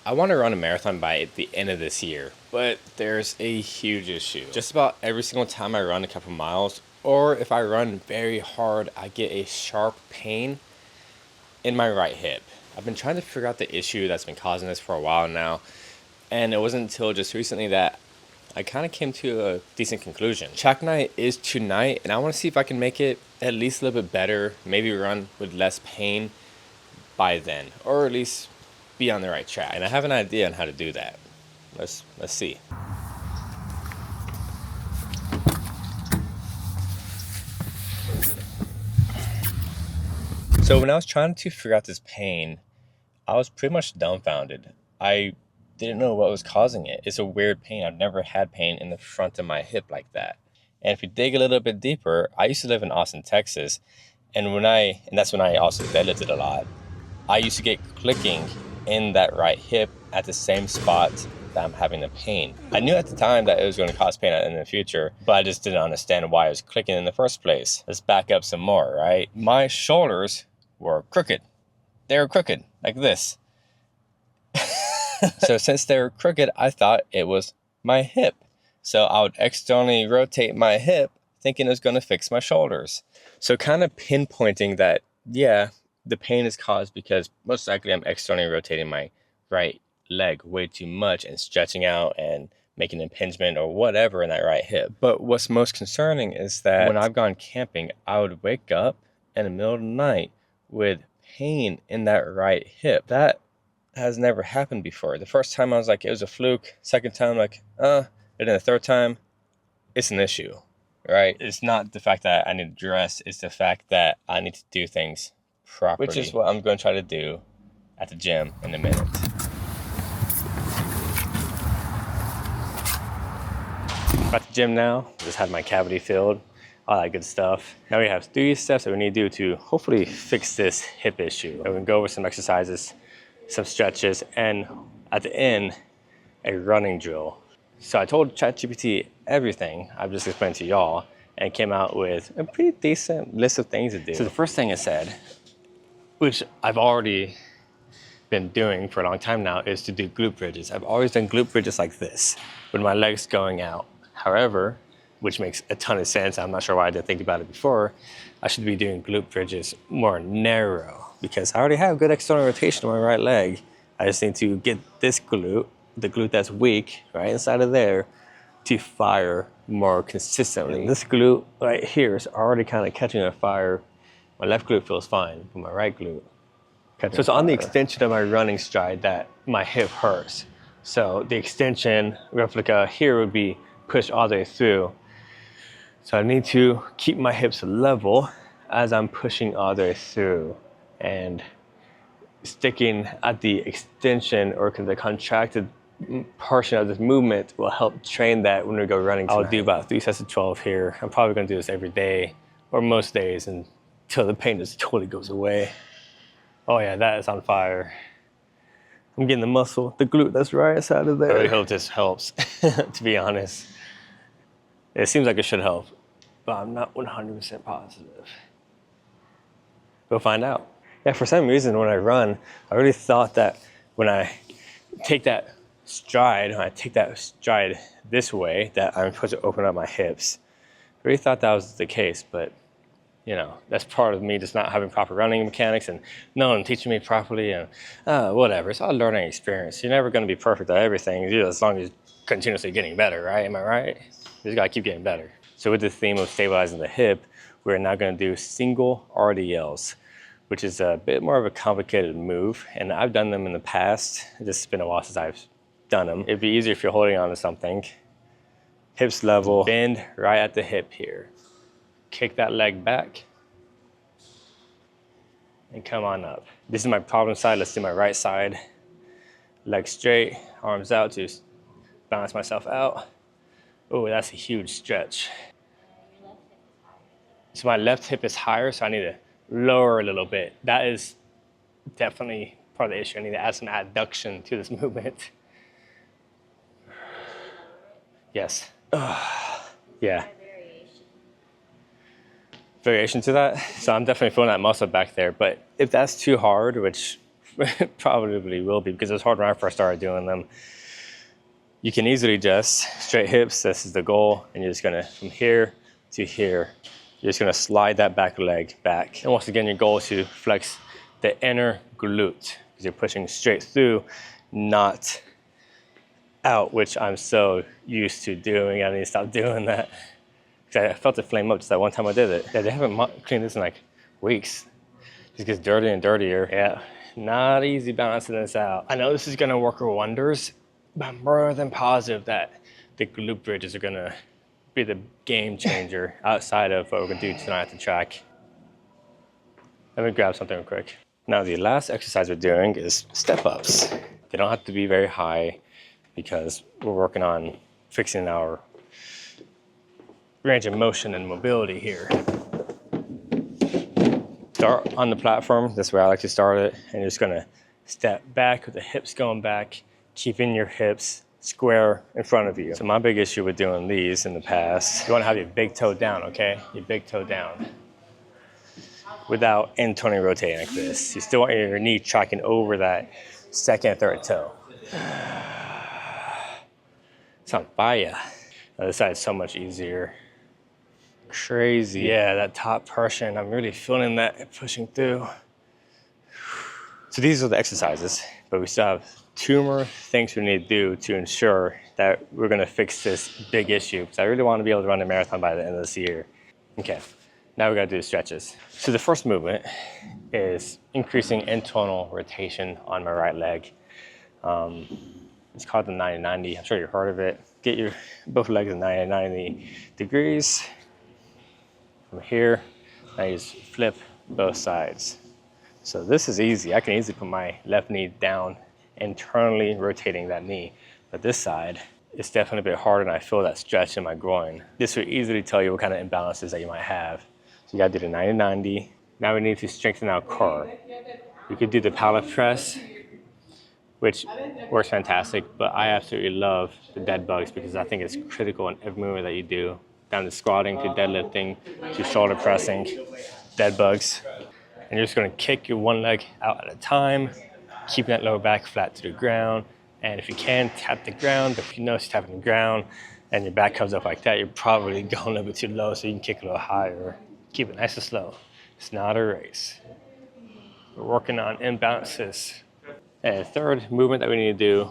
I want to run a marathon by the end of this year, but there's a huge issue. Just about every single time I run a couple miles, or if I run very hard, I get a sharp pain in my right hip. I've been trying to figure out the issue that's been causing this for a while now, and it wasn't until just recently that I kind of came to a decent conclusion. Track night is tonight, and I want to see if I can make it at least a little bit better, maybe run with less pain by then, or at least be on the right track. And I have an idea on how to do that. Let's see. So when I was trying to figure out this pain, I was pretty much dumbfounded. I didn't know what was causing it. It's a weird pain. I've never had pain in the front of my hip like that. And if you dig a little bit deeper, I used to live in Austin, Texas. And that's when I also deadlifted a lot. I used to get clicking in that right hip at the same spot that I'm having the pain. I knew at the time that it was going to cause pain in the future, but I just didn't understand why it was clicking in the first place. Let's back up some more, right? My shoulders were crooked. They were crooked like this. So since they were crooked, I thought it was my hip. So I would externally rotate my hip thinking it was going to fix my shoulders. So kind of pinpointing that, yeah, the pain is caused because most likely I'm externally rotating my right leg way too much and stretching out and making an impingement or whatever in that right hip. But what's most concerning is that when I've gone camping, I would wake up in the middle of the night with pain in that right hip. That has never happened before. The first time I was like, it was a fluke. Second time, like, and then the third time, it's an issue, right? It's not the fact that I need to dress, it's the fact that I need to do things properly, which is what I'm going to try to do at the gym in a minute. I'm at the gym now. Just had my cavity filled, all that good stuff. Now we have 3 steps that we need to do to hopefully fix this hip issue. And we can go over some exercises, some stretches, and at the end, a running drill. So I told ChatGPT everything I've just explained to y'all and came out with a pretty decent list of things to do. So the first thing it said, which I've already been doing for a long time now, is to do glute bridges. I've always done glute bridges like this, with my legs going out. However, which makes a ton of sense, I'm not sure why I didn't think about it before, I should be doing glute bridges more narrow because I already have good external rotation on my right leg. I just need to get this glute, the glute that's weak, right inside of there, to fire more consistently. And this glute right here is already kind of catching a fire. My left glute feels fine, but my right glute catching. So it's on the extension of my running stride that my hip hurts. So the extension replica here would be pushed all the way through. So I need to keep my hips level as I'm pushing all the way through, and sticking at the extension or the contracted portion of this movement will help train that when we go running tonight. I'll do about 3 sets of 12 here. I'm probably gonna do this every day or most days until the pain just totally goes away. Oh yeah, that is on fire. I'm getting the muscle, the glute that's right inside of there. I really hope this helps, to be honest. It seems like it should help, but I'm not 100% positive. We'll find out. Yeah, for some reason when I run, I really thought that when I take that stride, this way, that I'm supposed to open up my hips. I really thought that was the case, but you know, that's part of me just not having proper running mechanics and no one teaching me properly and whatever. It's all a learning experience. You're never gonna be perfect at everything, as long as you're continuously getting better, right? Am I right? You just gotta keep getting better. So with the theme of stabilizing the hip, we're now gonna do single RDLs, which is a bit more of a complicated move. And I've done them in the past. It's just been a while since I've done them. It'd be easier if you're holding on to something. Hips level, bend right at the hip here. Kick that leg back and come on up. This is my problem side. Let's do my right side. Leg straight, arms out to balance myself out. Oh, that's a huge stretch. So my left hip is higher, so I need to lower a little bit. That is definitely part of the issue. I need to add some adduction to this movement. Yes. Yeah. Variation to that. So I'm definitely feeling that muscle back there, but if that's too hard, which probably will be, because it was hard when I first started doing them. You can easily just straight hips, this is the goal, and you're just gonna, from here to here, you're just gonna slide that back leg back. And once again, your goal is to flex the inner glute, because you're pushing straight through, not out, which I'm so used to doing. I need to stop doing that. Because I felt it flame up just that one time I did it. Yeah, they haven't cleaned this in like weeks. It just gets dirtier and dirtier. Yeah, not easy balancing this out. I know this is gonna work wonders, but I'm more than positive that the glute bridges are gonna be the game changer outside of what we're gonna do tonight at the track. Let me grab something real quick. Now the last exercise we're doing is step ups. They don't have to be very high because we're working on fixing our range of motion and mobility here. Start on the platform, that's where I like to start it, and you're just gonna step back with the hips going back, keeping your hips square in front of you. So my big issue with doing these in the past, you wanna have your big toe down, okay? Your big toe down. Without internally rotating like this. You still want your knee tracking over that second and third toe. It's on fire. The other side is so much easier. Crazy. Yeah, that top portion, I'm really feeling that pushing through. So these are the exercises, but we still have 2 more things we need to do to ensure that we're gonna fix this big issue, because I really want to be able to run a marathon by the end of this year. Okay, now we gotta do the stretches. So the first movement is increasing internal rotation on my right leg. It's called the 90-90. I'm sure you've heard of it. Get your both legs at 90 degrees. From here, I just flip both sides. So this is easy. I can easily put my left knee down, internally rotating that knee. But this side, it's definitely a bit harder, and I feel that stretch in my groin. This will easily tell you what kind of imbalances that you might have. So you gotta do the 90-90. Now we need to strengthen our core. You could do the pallet press, which works fantastic, but I absolutely love the dead bugs because I think it's critical in every movement that you do. Down to squatting, to deadlifting, to shoulder pressing, dead bugs. And you're just gonna kick your one leg out at a time, keeping that lower back flat to the ground. And if you can, tap the ground. If you notice tapping the ground and your back comes up like that, you're probably going a little bit too low, so you can kick a little higher. Keep it nice and slow. It's not a race. We're working on imbalances. And the third movement that we need to do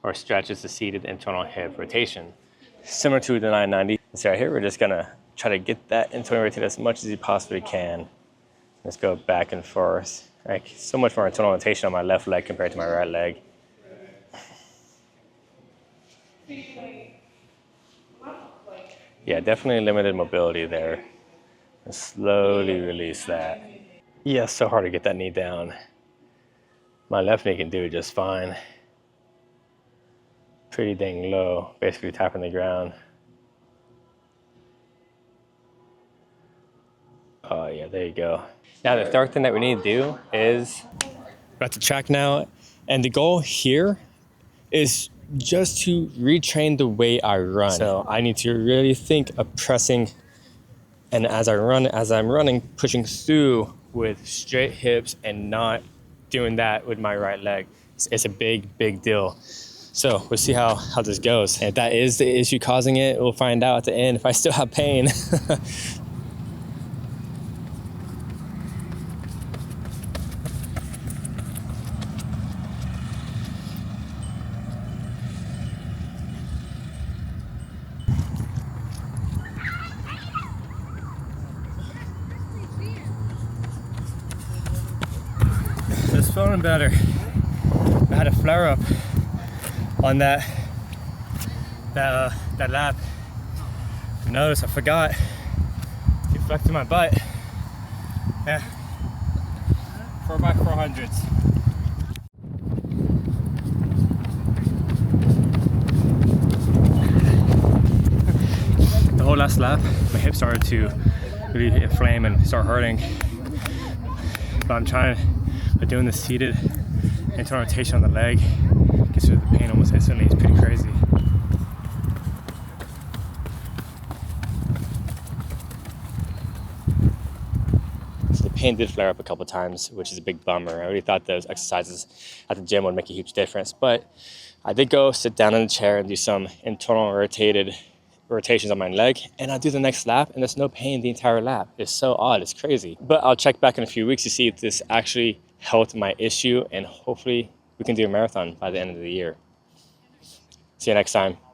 or stretch is the seated internal hip rotation. Similar to the 990. So right here, we're just gonna try to get that internal rotation as much as you possibly can. Let's go back and forth. Like, so much more internal rotation on my left leg compared to my right leg. Yeah, definitely limited mobility there. And slowly release that. Yeah, it's so hard to get that knee down. My left knee can do it just fine. Pretty dang low, basically tapping the ground. Oh yeah, there you go. Now the third thing that we need to do is, we're at the track now, and the goal here is just to retrain the way I run. So I need to really think of pressing, and as I'm running, pushing through with straight hips and not doing that with my right leg. It's a big deal. So we'll see how this goes. And if that is the issue causing it, we'll find out at the end if I still have pain. It's feeling better. I had a flare up on that lap. Notice I forgot to flex my butt. Yeah, 4x400s. The whole last lap, my hips started to really inflame and start hurting. But I'm trying, by doing the seated internal rotation on the leg, gets rid of the pain almost instantly. It's pretty crazy. So the pain did flare up a couple times, which is a big bummer. I really thought those exercises at the gym would make a huge difference, but I did go sit down in the chair and do some internal rotations on my leg, and I'll do the next lap and there's no pain the entire lap. It's so odd, it's crazy. But I'll check back in a few weeks to see if this actually helped my issue, and hopefully we can do a marathon by the end of the year. See you next time.